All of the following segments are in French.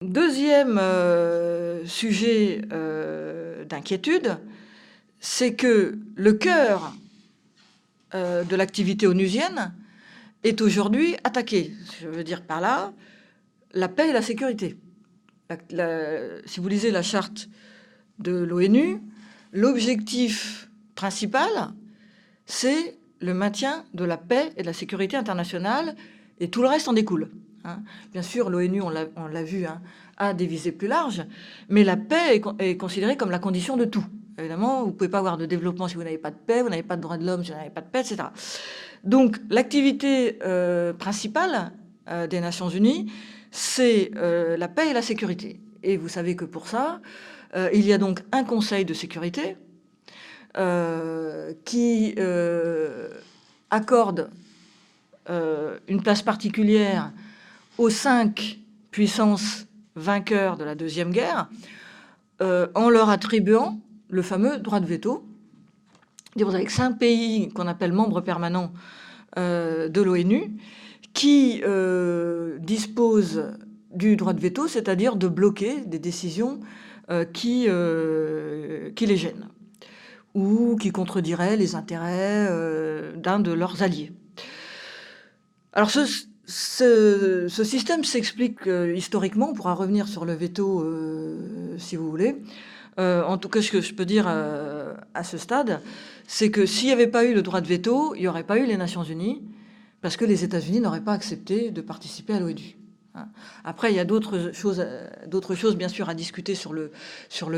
Deuxième sujet d'inquiétude, c'est que le cœur de l'activité onusienne est aujourd'hui attaqué. Je veux dire par là la paix et la sécurité. Si vous lisez la charte de l'ONU, l'objectif principal, c'est le maintien de la paix et de la sécurité internationale, et tout le reste en découle. Bien sûr, l'ONU, on l'a vu, a des visées plus larges, mais la paix est considérée comme la condition de tout. Évidemment, vous ne pouvez pas avoir de développement si vous n'avez pas de paix, vous n'avez pas de droits de l'homme si vous n'avez pas de paix, etc. Donc, l'activité principale des Nations Unies, c'est la paix et la sécurité. Et vous savez que pour ça, il y a donc un Conseil de sécurité qui accorde une place particulière aux 5 puissances vainqueurs de la Deuxième Guerre, en leur attribuant le fameux droit de veto. Vous avez 5 pays qu'on appelle membres permanents de l'ONU qui disposent du droit de veto, c'est-à-dire de bloquer des décisions qui les gênent ou qui contrediraient les intérêts d'un de leurs alliés. Alors ce système s'explique historiquement, on pourra revenir sur le veto si vous voulez. En tout cas, ce que je peux dire à ce stade, c'est que s'il n'y avait pas eu le droit de veto, il n'y aurait pas eu les Nations Unies, parce que les États-Unis n'auraient pas accepté de participer à l'ONU. Après, il y a d'autres choses, bien sûr, à discuter sur le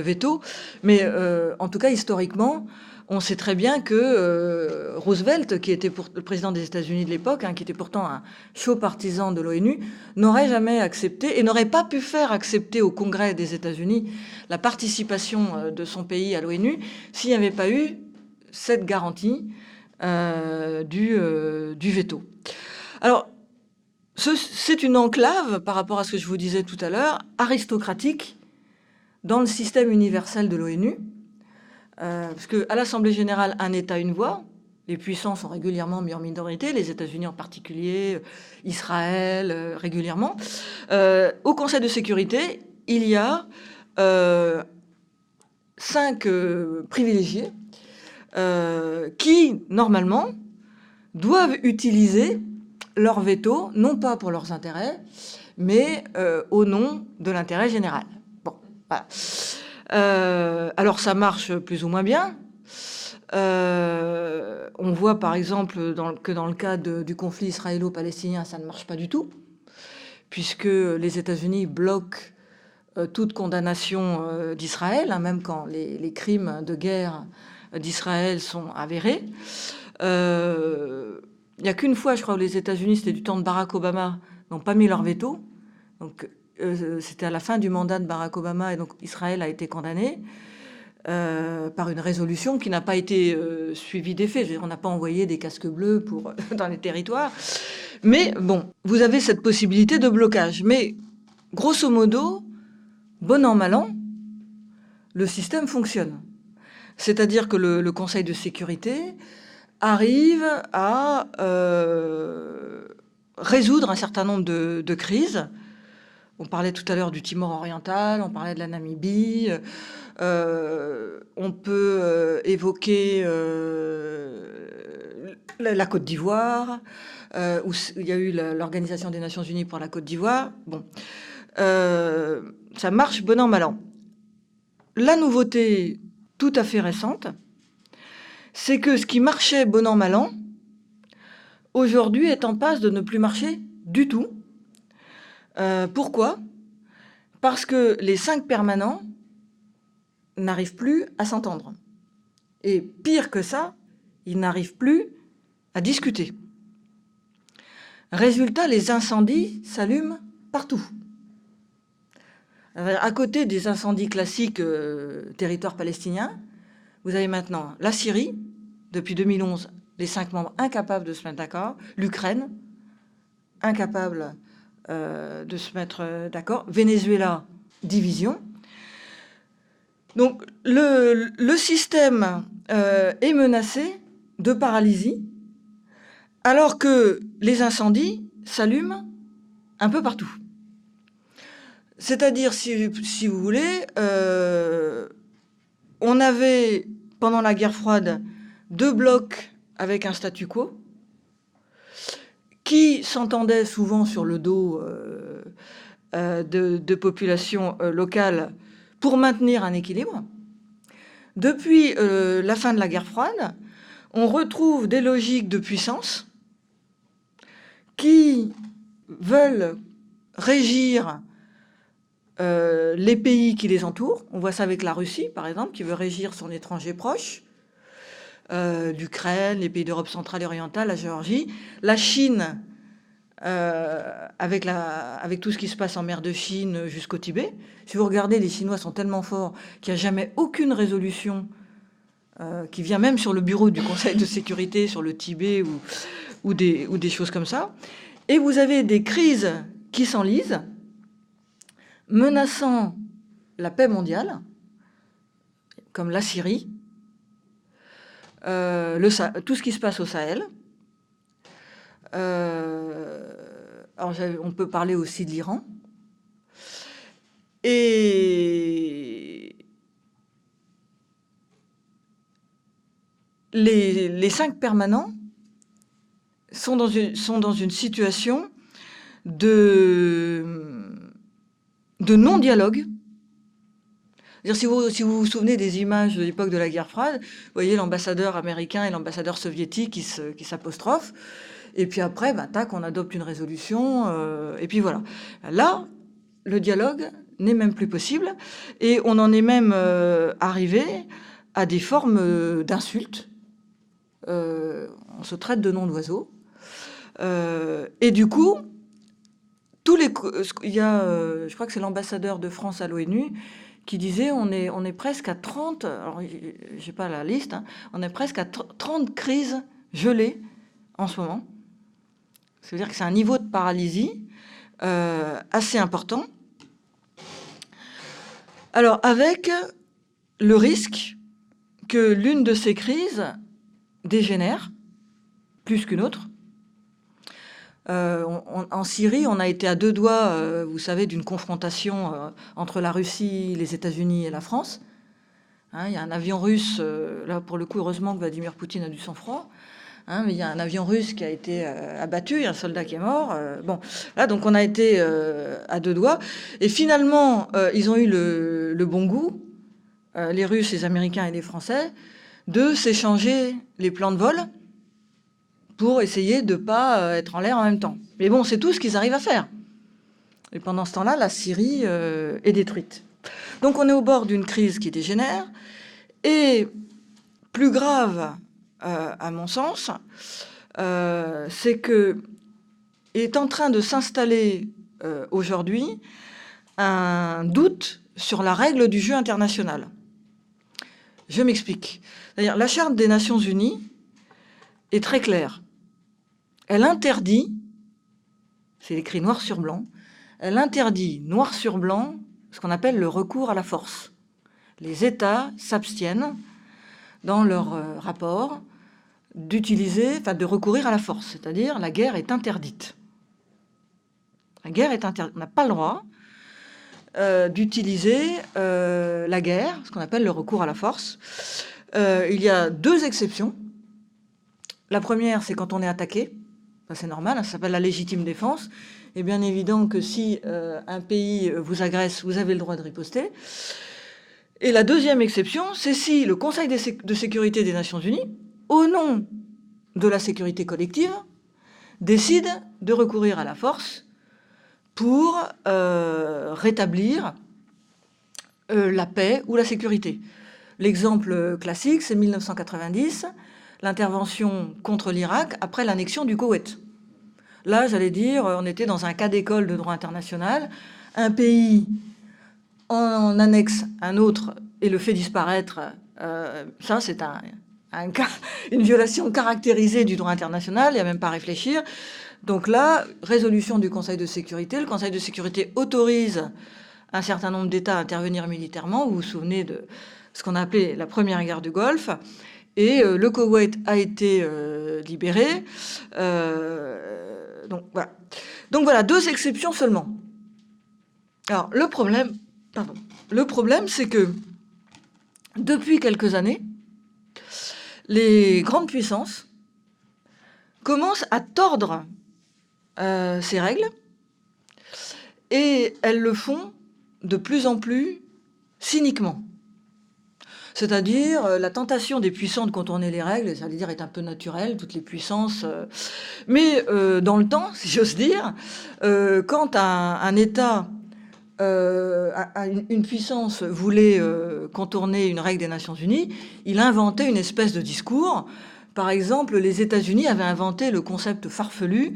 veto, mais en tout cas, historiquement, on sait très bien que Roosevelt, qui était le président des États-Unis de l'époque, qui était pourtant un chaud partisan de l'ONU, n'aurait jamais accepté et n'aurait pas pu faire accepter au Congrès des États-Unis la participation de son pays à l'ONU s'il n'y avait pas eu cette garantie du veto. Alors, c'est une enclave, par rapport à ce que je vous disais tout à l'heure, aristocratique dans le système universel de l'ONU. Parce qu'à l'Assemblée générale, un État, une voix. Les puissants sont régulièrement mis en minorité, les États-Unis en particulier, Israël régulièrement. Au Conseil de sécurité, il y a 5 privilégiés qui, normalement, doivent utiliser leur veto, non pas pour leurs intérêts, mais au nom de l'intérêt général. Bon, voilà. Alors ça marche plus ou moins bien. On voit par exemple que dans le cas du conflit israélo-palestinien, ça ne marche pas du tout, puisque les États-Unis bloquent toute condamnation d'Israël, même quand les crimes de guerre d'Israël sont avérés. Il n'y a qu'une fois, je crois, où les États-Unis, c'était du temps de Barack Obama, n'ont pas mis leur veto. Donc, c'était à la fin du mandat de Barack Obama, et donc Israël a été condamné par une résolution qui n'a pas été suivie des faits. On n'a pas envoyé des casques bleus dans les territoires. Mais bon, vous avez cette possibilité de blocage. Mais grosso modo, bon an, mal an, le système fonctionne. C'est-à-dire que le Conseil de sécurité arrive à résoudre un certain nombre de crises. On parlait tout à l'heure du Timor oriental, on parlait de la Namibie, on peut évoquer la Côte d'Ivoire, où il y a eu l'Organisation des Nations Unies pour la Côte d'Ivoire. Bon, ça marche bon an, mal an. La nouveauté tout à fait récente, c'est que ce qui marchait bon an, mal an, aujourd'hui est en passe de ne plus marcher du tout. Pourquoi ? Parce que les 5 permanents n'arrivent plus à s'entendre. Et pire que ça, ils n'arrivent plus à discuter. Résultat, les incendies s'allument partout. À côté des incendies classiques territoire palestinien, vous avez maintenant la Syrie, depuis 2011, les 5 membres incapables de se mettre d'accord, l'Ukraine, incapable de se mettre d'accord, Venezuela, division. Donc le système est menacé de paralysie, alors que les incendies s'allument un peu partout. C'est-à-dire, si vous voulez, on avait, pendant la guerre froide, 2 blocs avec un statu quo qui s'entendaient souvent sur le dos de populations locales pour maintenir un équilibre. Depuis la fin de la guerre froide, on retrouve des logiques de puissance qui veulent régir les pays qui les entourent. On voit ça avec la Russie, par exemple, qui veut régir son étranger proche, l'Ukraine, les pays d'Europe centrale et orientale, la Géorgie, la Chine, avec tout ce qui se passe en mer de Chine jusqu'au Tibet. Si vous regardez, les Chinois sont tellement forts qu'il n'y a jamais aucune résolution qui vient même sur le bureau du Conseil de sécurité sur le Tibet ou des choses comme ça. Et vous avez des crises qui s'enlisent, menaçant la paix mondiale, comme la Syrie, tout ce qui se passe au Sahel. Alors, on peut parler aussi de l'Iran. Et les 5 permanents sont dans une situation de non-dialogue. Si vous vous souvenez des images de l'époque de la guerre froide, vous voyez l'ambassadeur américain et l'ambassadeur soviétique qui s'apostrophent, et puis après, tac, on adopte une résolution, et puis voilà. Là, le dialogue n'est même plus possible, et on en est même arrivé à des formes d'insultes. On se traite de noms d'oiseaux. Et du coup, il y a, je crois que c'est l'ambassadeur de France à l'ONU qui disait on est presque à 30, alors j'ai pas la liste, hein, on est presque à 30 crises gelées en ce moment. Ça veut dire que c'est un niveau de paralysie assez important. Alors, avec le risque que l'une de ces crises dégénère plus qu'une autre. En Syrie, on a été à 2 doigts, vous savez, d'une confrontation entre la Russie, les États-Unis et la France. Hein, il y a un avion russe, là pour le coup, heureusement que Vladimir Poutine a du sang-froid. Hein, mais il y a un avion russe qui a été abattu, il y a un soldat qui est mort. Bon, là, donc on a été à 2 doigts. Et finalement, ils ont eu le bon goût, les Russes, les Américains et les Français, de s'échanger les plans de vol pour essayer de ne pas être en l'air en même temps. Mais bon, c'est tout ce qu'ils arrivent à faire. Et pendant ce temps-là, la Syrie est détruite. Donc on est au bord d'une crise qui dégénère. Et plus grave, à mon sens, c'est que est en train de s'installer aujourd'hui un doute sur la règle du jeu international. Je m'explique. C'est-à-dire, la Charte des Nations Unies est très claire. Elle interdit, c'est écrit noir sur blanc, elle interdit noir sur blanc ce qu'on appelle le recours à la force. Les États s'abstiennent dans leur rapport de recourir à la force, c'est-à-dire la guerre est interdite. La guerre est interdite. On n'a pas le droit d'utiliser la guerre, ce qu'on appelle le recours à la force. Il y a 2 exceptions. La première, c'est quand on est attaqué. Ça, c'est normal, ça s'appelle la légitime défense. Et bien évident que si un pays vous agresse, vous avez le droit de riposter. Et la deuxième exception, c'est si le Conseil de sécurité des Nations Unies, au nom de la sécurité collective, décide de recourir à la force pour rétablir la paix ou la sécurité. L'exemple classique, c'est 1990, l'intervention contre l'Irak après l'annexion du Koweït. Là, j'allais dire, on était dans un cas d'école de droit international. Un pays en annexe un autre et le fait disparaître, ça c'est une violation caractérisée du droit international, il n'y a même pas à réfléchir. Donc là, résolution du Conseil de sécurité. Le Conseil de sécurité autorise un certain nombre d'États à intervenir militairement. Vous vous souvenez de ce qu'on a appelé la première guerre du Golfe. Et le Koweït a été libéré. Donc voilà, 2 exceptions seulement. Alors, le problème, c'est que depuis quelques années, les grandes puissances commencent à tordre ces règles, et elles le font de plus en plus cyniquement. C'est-à-dire, la tentation des puissants de contourner les règles, c'est-à-dire est un peu naturelle, toutes les puissances. Mais dans le temps, si j'ose dire, quand un État, une puissance voulait contourner une règle des Nations Unies, il inventait une espèce de discours. Par exemple, les États-Unis avaient inventé le concept farfelu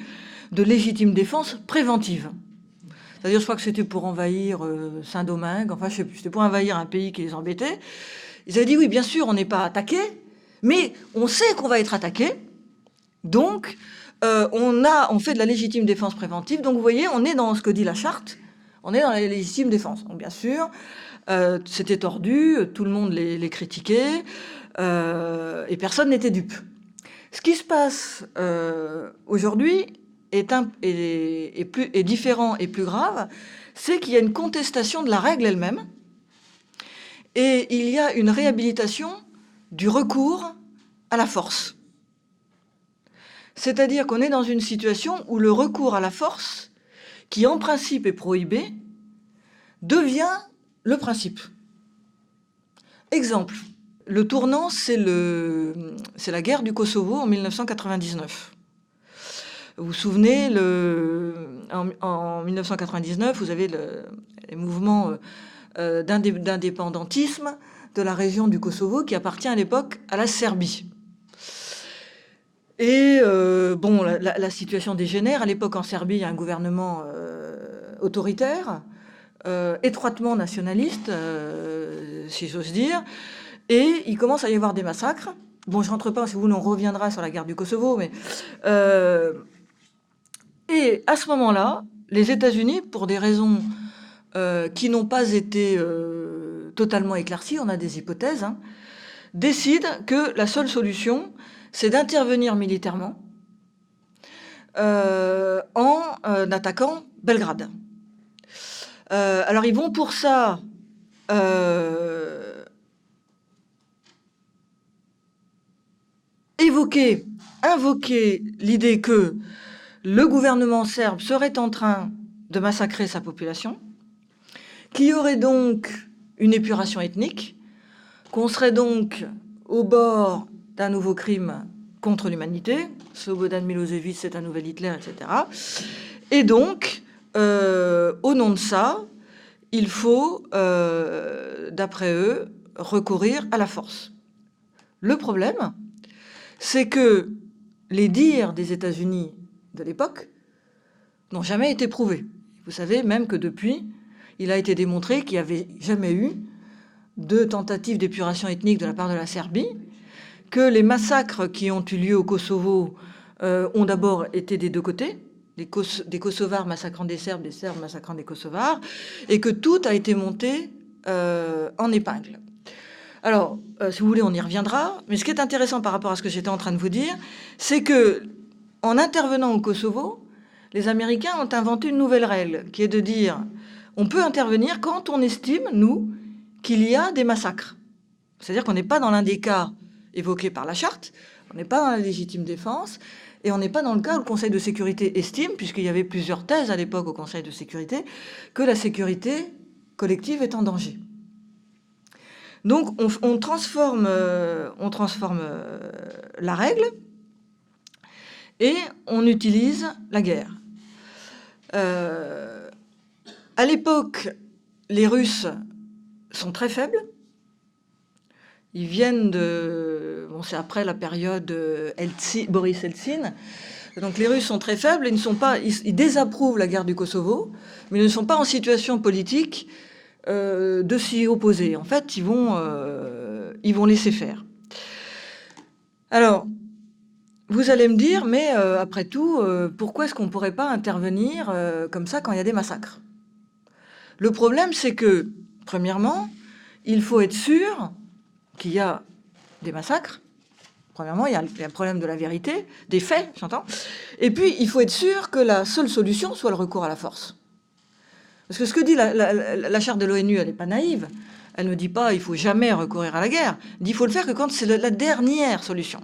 de légitime défense préventive. C'est-à-dire, je crois que c'était pour envahir Saint-Domingue, enfin, je sais plus, c'était pour envahir un pays qui les embêtait. Ils avaient dit, oui, bien sûr, on n'est pas attaqué, mais on sait qu'on va être attaqué, donc on fait de la légitime défense préventive. Donc, vous voyez, on est dans ce que dit la charte, on est dans la légitime défense. Donc, bien sûr, c'était tordu, tout le monde les critiquait, et personne n'était dupe. Ce qui se passe aujourd'hui est différent et plus grave, c'est qu'il y a une contestation de la règle elle-même, et il y a une réhabilitation du recours à la force. C'est-à-dire qu'on est dans une situation où le recours à la force, qui en principe est prohibé, devient le principe. Exemple, le tournant, c'est la guerre du Kosovo en 1999. Vous vous souvenez, en 1999, vous avez les mouvements d'indépendantisme de la région du Kosovo qui appartient à l'époque à la Serbie. Et bon, la situation dégénère. À l'époque, en Serbie, il y a un gouvernement autoritaire, étroitement nationaliste, si j'ose dire, et il commence à y avoir des massacres. Bon, je ne rentre pas, si vous voulez, on reviendra sur la guerre du Kosovo, mais... et à ce moment-là, les États-Unis, pour des raisons qui n'ont pas été totalement éclaircies, on a des hypothèses, hein, décident que la seule solution, c'est d'intervenir militairement en attaquant Belgrade. Alors, ils vont pour ça invoquer l'idée que le gouvernement serbe serait en train de massacrer sa population, qu'il y aurait donc une épuration ethnique, qu'on serait donc au bord d'un nouveau crime contre l'humanité, Slobodan Milosevic, c'est un nouvel Hitler, etc. Et donc, au nom de ça, il faut, d'après eux, recourir à la force. Le problème, c'est que les dires des États-Unis de l'époque n'ont jamais été prouvés. Vous savez même que depuis, il a été démontré qu'il n'y avait jamais eu de tentative d'épuration ethnique de la part de la Serbie, que les massacres qui ont eu lieu au Kosovo ont d'abord été des deux côtés, des Kosovars massacrant des Serbes massacrant des Kosovars, et que tout a été monté en épingle. Alors, si vous voulez, on y reviendra, mais ce qui est intéressant par rapport à ce que j'étais en train de vous dire, c'est que en intervenant au Kosovo, les Américains ont inventé une nouvelle règle, qui est de dire on peut intervenir quand on estime, nous, qu'il y a des massacres. C'est-à-dire qu'on n'est pas dans l'un des cas évoqués par la charte, on n'est pas dans la légitime défense, et on n'est pas dans le cas où le Conseil de sécurité estime, puisqu'il y avait plusieurs thèses à l'époque au Conseil de sécurité, que la sécurité collective est en danger. Donc on transforme la règle et on utilise la guerre. À l'époque, les Russes sont très faibles. Ils viennent de... Bon, c'est après la période Boris Eltsine. Donc les Russes sont très faibles, ils désapprouvent la guerre du Kosovo, mais ils ne sont pas en situation politique de s'y opposer. En fait, ils vont laisser faire. Alors, vous allez me dire, mais après tout, pourquoi est-ce qu'on ne pourrait pas intervenir comme ça quand il y a des massacres? Le problème, c'est que, premièrement, il faut être sûr qu'il y a des massacres. Premièrement, il y a le problème de la vérité, des faits, j'entends. Et puis, il faut être sûr que la seule solution soit le recours à la force. Parce que ce que dit la charte de l'ONU, elle n'est pas naïve. Elle ne dit pas il faut jamais recourir à la guerre. Elle dit il faut le faire que quand c'est la dernière solution.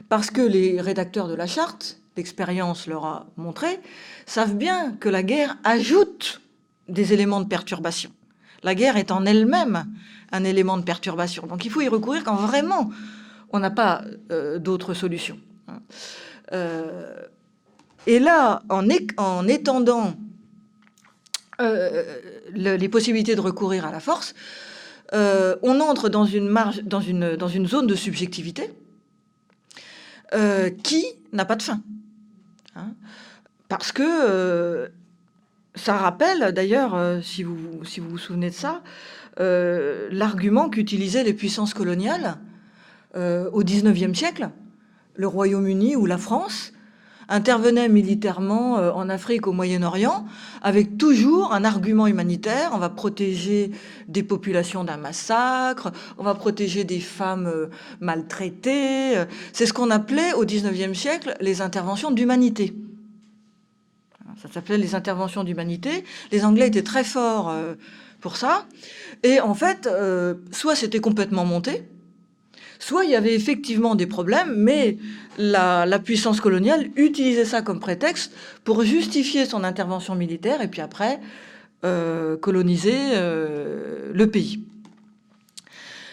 Parce que les rédacteurs de la charte, l'expérience leur a montré, savent bien que la guerre ajoute des éléments de perturbation. La guerre est en elle-même un élément de perturbation. Donc il faut y recourir quand vraiment on n'a pas d'autre solution. Et là, en étendant les possibilités de recourir à la force, on entre dans une zone de subjectivité qui n'a pas de fin. Hein, parce que ça rappelle, d'ailleurs, si vous vous souvenez de ça, l'argument qu'utilisaient les puissances coloniales au XIXe siècle. Le Royaume-Uni ou la France intervenaient militairement en Afrique, au Moyen-Orient, avec toujours un argument humanitaire. On va protéger des populations d'un massacre, on va protéger des femmes maltraitées. C'est ce qu'on appelait au XIXe siècle les interventions d'humanité. Ça s'appelait les interventions d'humanité. Les Anglais étaient très forts pour ça. Et en fait, soit c'était complètement monté, soit il y avait effectivement des problèmes, mais la puissance coloniale utilisait ça comme prétexte pour justifier son intervention militaire et puis après coloniser le pays.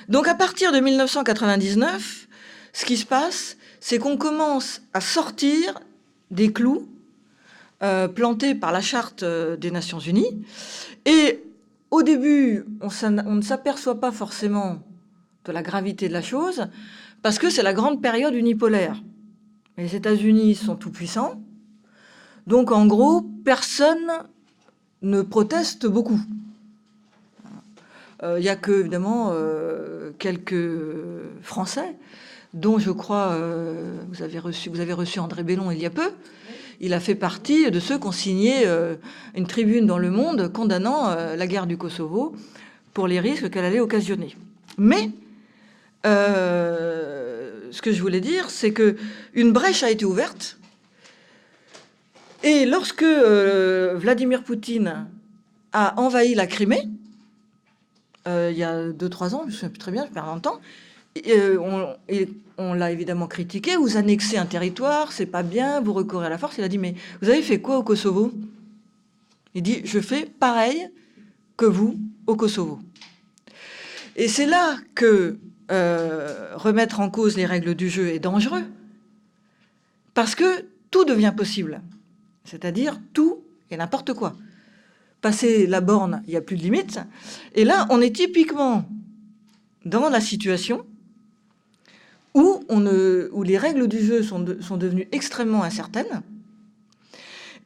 Donc à partir de 1999, ce qui se passe, c'est qu'on commence à sortir des clous plantés par la Charte des Nations Unies. Et au début, on ne s'aperçoit pas forcément de la gravité de la chose, parce que c'est la grande période unipolaire. Les États-Unis sont tout-puissants, donc en gros, personne ne proteste beaucoup. Il n'y a que, évidemment, quelques Français, dont je crois, vous avez reçu André Bellon il y a peu. Il a fait partie de ceux qui ont signé une tribune dans Le Monde condamnant la guerre du Kosovo pour les risques qu'elle allait occasionner. Mais ce que je voulais dire, c'est qu'une brèche a été ouverte. Et lorsque Vladimir Poutine a envahi la Crimée, il y a 2-3 ans, je ne me souviens plus très bien, je perds longtemps, on l'a évidemment critiqué. Vous annexez un territoire, c'est pas bien, vous recourez à la force. Il a dit, mais vous avez fait quoi au Kosovo? Il dit, je fais pareil que vous au Kosovo. Et c'est là que remettre en cause les règles du jeu est dangereux, parce que tout devient possible, c'est-à-dire tout et n'importe quoi. Passer la borne, il n'y a plus de limite. Et là, on est typiquement dans la situation où les règles du jeu sont devenues extrêmement incertaines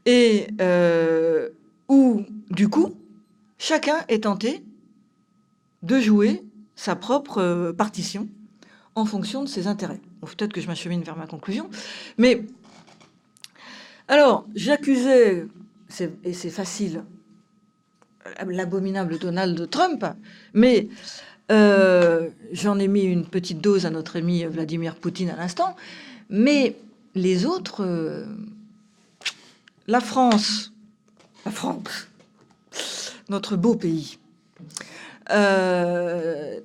et où, du coup, chacun est tenté de jouer sa propre partition en fonction de ses intérêts. Bon, peut-être que je m'achemine vers ma conclusion. Mais, alors, j'accusais, et c'est facile, l'abominable Donald Trump, mais j'en ai mis une petite dose à notre ami Vladimir Poutine à l'instant, mais les autres, la France, notre beau pays,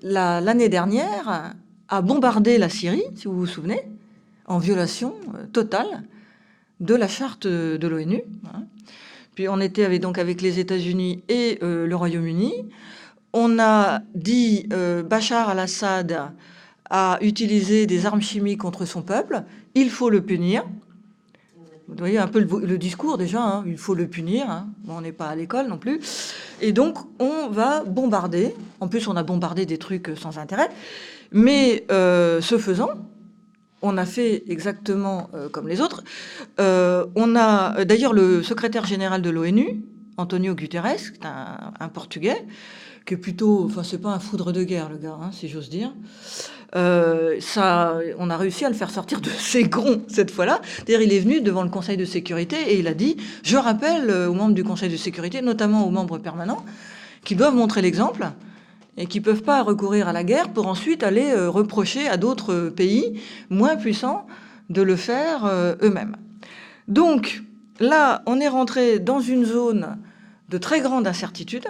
l'année dernière a bombardé la Syrie, si vous vous souvenez, en violation totale de la charte de l'ONU. Puis on était avec les États-Unis et le Royaume-Uni. On a dit Bachar al-Assad a utilisé des armes chimiques contre son peuple, il faut le punir. Vous voyez un peu le discours déjà, hein, il faut le punir, hein. Bon, on n'est pas à l'école non plus. Et donc on va bombarder, en plus on a bombardé des trucs sans intérêt, mais ce faisant, on a fait exactement comme les autres. On a d'ailleurs le secrétaire général de l'ONU, Antonio Guterres, qui est un Portugais, qui est plutôt, enfin c'est pas un foudre de guerre le gars, hein, si j'ose dire. On a réussi à le faire sortir de ses gonds cette fois-là. D'ailleurs, il est venu devant le Conseil de sécurité et il a dit « Je rappelle aux membres du Conseil de sécurité, notamment aux membres permanents, qui doivent montrer l'exemple et qui ne peuvent pas recourir à la guerre pour ensuite aller reprocher à d'autres pays moins puissants de le faire eux-mêmes. » Donc, là, on est rentré dans une zone de très grande incertitude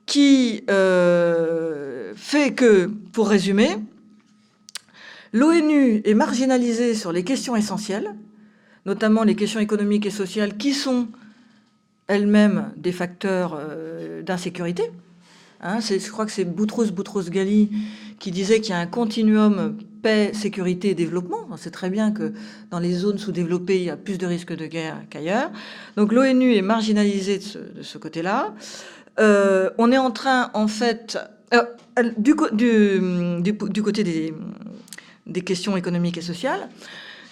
qui fait que, pour résumer, l'ONU est marginalisée sur les questions essentielles, notamment les questions économiques et sociales, qui sont elles-mêmes des facteurs d'insécurité. Hein, je crois que c'est Boutros-Ghali qui disait qu'il y a un continuum paix, sécurité et développement. On sait très bien que dans les zones sous-développées, il y a plus de risques de guerre qu'ailleurs. Donc l'ONU est marginalisée de ce côté-là. On est en train, en fait, du côté des questions économiques et sociales,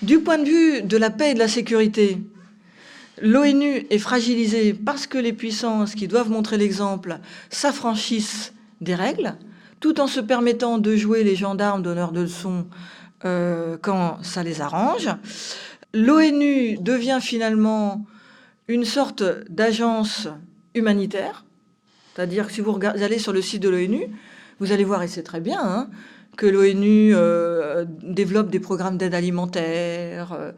du point de vue de la paix et de la sécurité, l'ONU est fragilisée parce que les puissances qui doivent montrer l'exemple s'affranchissent des règles, tout en se permettant de jouer les gendarmes donneurs de leçons quand ça les arrange. L'ONU devient finalement une sorte d'agence humanitaire, c'est-à-dire que si vous allez sur le site de l'ONU, vous allez voir, et c'est très bien, hein, que l'ONU développe des programmes d'aide alimentaire,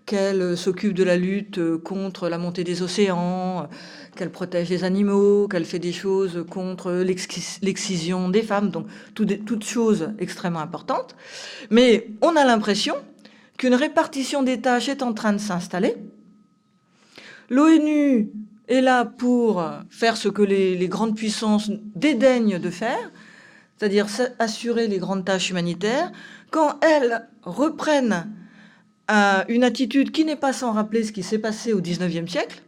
qu'elle s'occupe de la lutte contre la montée des océans, qu'elle protège les animaux, qu'elle fait des choses contre l'excision des femmes, donc toutes choses extrêmement importantes. Mais on a l'impression qu'une répartition des tâches est en train de s'installer. L'ONU est là pour faire ce que les grandes puissances dédaignent de faire, c'est-à-dire assurer les grandes tâches humanitaires. Quand elles reprennent une attitude qui n'est pas sans rappeler ce qui s'est passé au XIXe siècle,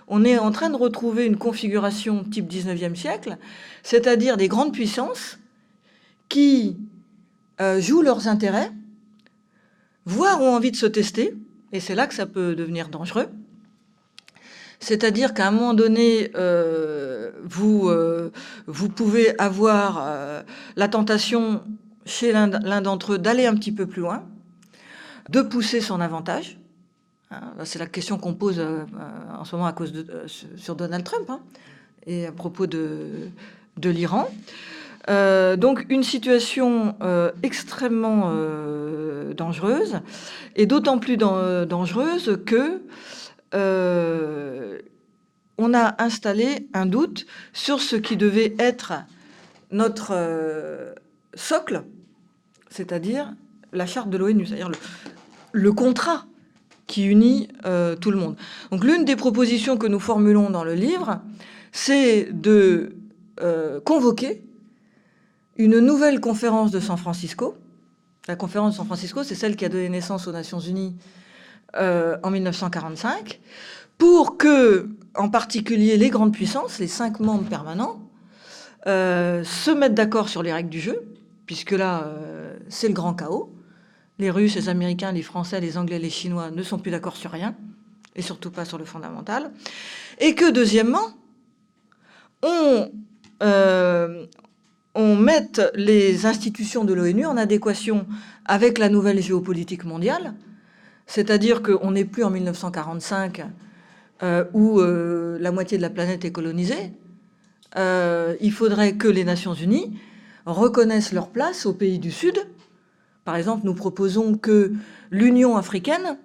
on est en train de retrouver une configuration type XIXe siècle, c'est-à-dire des grandes puissances qui jouent leurs intérêts, voire ont envie de se tester, et c'est là que ça peut devenir dangereux. C'est-à-dire qu'à un moment donné, vous pouvez avoir la tentation chez l'un d'entre eux d'aller un petit peu plus loin, de pousser son avantage. C'est la question qu'on pose en ce moment sur Donald Trump, hein, et à propos de l'Iran. Donc une situation extrêmement dangereuse, et d'autant plus dangereuse que on a installé un doute sur ce qui devait être notre socle, c'est-à-dire la charte de l'ONU, c'est-à-dire le contrat qui unit tout le monde. Donc l'une des propositions que nous formulons dans le livre, c'est de convoquer une nouvelle conférence de San Francisco. La conférence de San Francisco, c'est celle qui a donné naissance aux Nations Unies en 1945, pour que, en particulier, les grandes puissances, les 5 membres permanents, se mettent d'accord sur les règles du jeu, puisque là, c'est le grand chaos. Les Russes, les Américains, les Français, les Anglais, les Chinois ne sont plus d'accord sur rien, et surtout pas sur le fondamental. Et que, deuxièmement, on mette les institutions de l'ONU en adéquation avec la nouvelle géopolitique mondiale, c'est-à-dire qu'on n'est plus en 1945 où la moitié de la planète est colonisée. Il faudrait que les Nations Unies reconnaissent leur place aux pays du Sud. Par exemple, nous proposons que l'Union africaine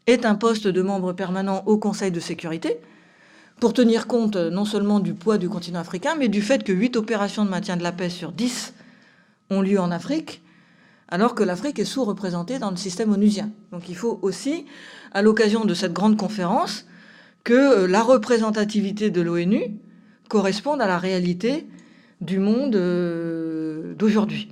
ait un poste de membre permanent au Conseil de sécurité pour tenir compte non seulement du poids du continent africain, mais du fait que 8 opérations de maintien de la paix sur 10 ont lieu en Afrique, alors que l'Afrique est sous-représentée dans le système onusien. Donc il faut aussi, à l'occasion de cette grande conférence, que la représentativité de l'ONU corresponde à la réalité du monde d'aujourd'hui.